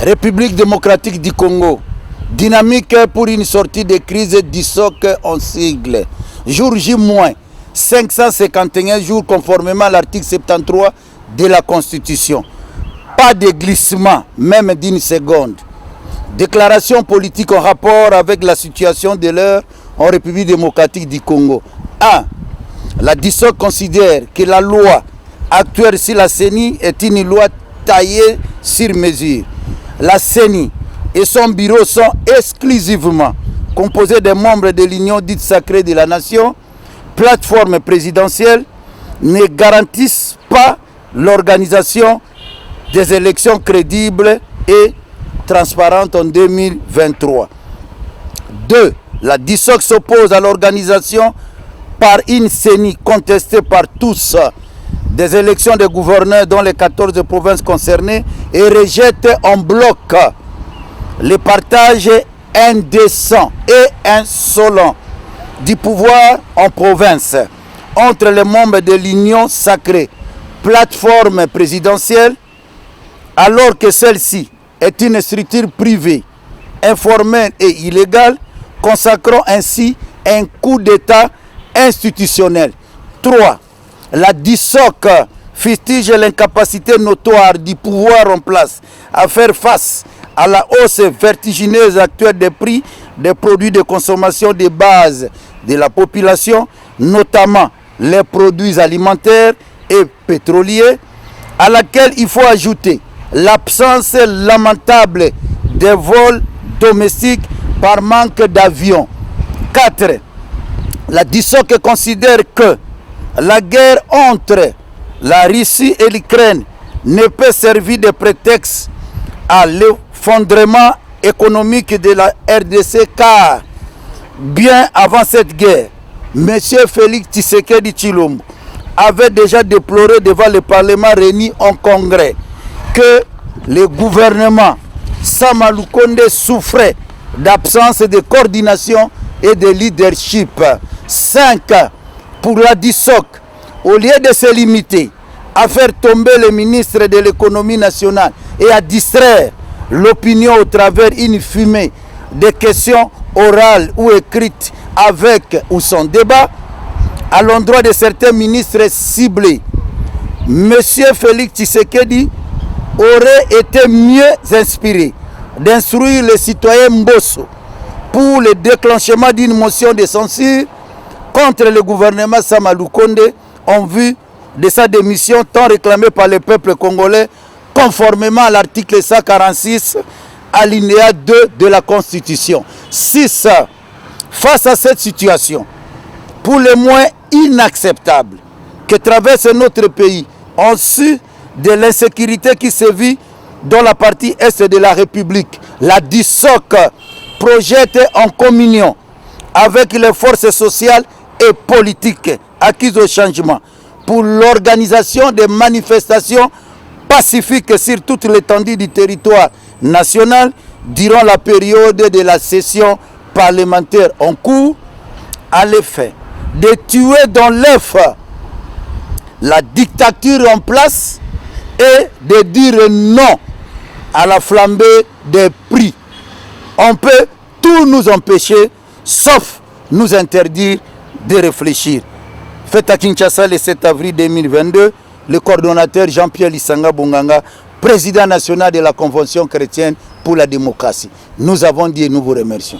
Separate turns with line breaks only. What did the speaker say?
République démocratique du Congo, dynamique pour une sortie de crise d'ISOC en sigle. Jour J-551 jours conformément à l'article 73 de la Constitution. Pas de glissement, même d'une seconde. Déclaration politique en rapport avec la situation de l'heure en République démocratique du Congo. 1. La DISOC considère que la loi actuelle sur la CENI est une loi taillée sur mesure. La CENI et son bureau sont exclusivement composés des membres de l'Union dite sacrée de la nation. Plateforme présidentielle ne garantissent pas l'organisation des élections crédibles et transparentes en 2023. 2. La DISOC s'oppose à l'organisation par une CENI contestée par tous des élections de gouverneurs dans les 14 provinces concernées et rejette en bloc le partage indécent et insolent du pouvoir en province entre les membres de l'Union sacrée, plateforme présidentielle, alors que celle-ci est une structure privée, informelle et illégale, consacrant ainsi un coup d'État institutionnel. 3. La DISOC fustige l'incapacité notoire du pouvoir en place à faire face à la hausse vertigineuse actuelle des prix des produits de consommation de base de la population, notamment les produits alimentaires et pétroliers, à laquelle il faut ajouter l'absence lamentable des vols domestiques par manque d'avions. 4. La DISOC considère que la guerre entre la Russie et l'Ukraine ne peut servir de prétexte à l'effondrement économique de la RDC, car bien avant cette guerre, M. Félix Tshisekedi Tshilombo avait déjà déploré devant le Parlement réuni en congrès que le gouvernement Sama Lukonde souffrait d'absence de coordination et de leadership. 5. Pour la DISOC, au lieu de se limiter à faire tomber le ministre de l'économie nationale et à distraire l'opinion au travers une fumée de questions orales ou écrites avec ou sans débat, à l'endroit de certains ministres ciblés, M. Félix Tshisekedi aurait été mieux inspiré d'instruire les citoyens Mbosso pour le déclenchement d'une motion de censure contre le gouvernement Sama Lukonde en vue de sa démission tant réclamée par le peuple congolais conformément à l'article 146 alinéa 2 de la Constitution. 6. Face à cette situation, pour le moins inacceptable que traverse notre pays, en su de l'insécurité qui sévit dans la partie est de la République, la DISOC projette en communion avec les forces sociales et politiques acquises au changement pour l'organisation des manifestations pacifiques sur toute l'étendue du territoire national durant la période de la session parlementaire en cours, à l'effet de tuer dans l'œuf la dictature en place et de dire non à la flambée des prix. On peut tout nous empêcher, sauf nous interdire de réfléchir. Fait à Kinshasa le 7 avril 2022, le coordonnateur Jean-Pierre Lissanga Bonganga, président national de la Convention chrétienne pour la démocratie. Nous avons dit et nous vous remercions.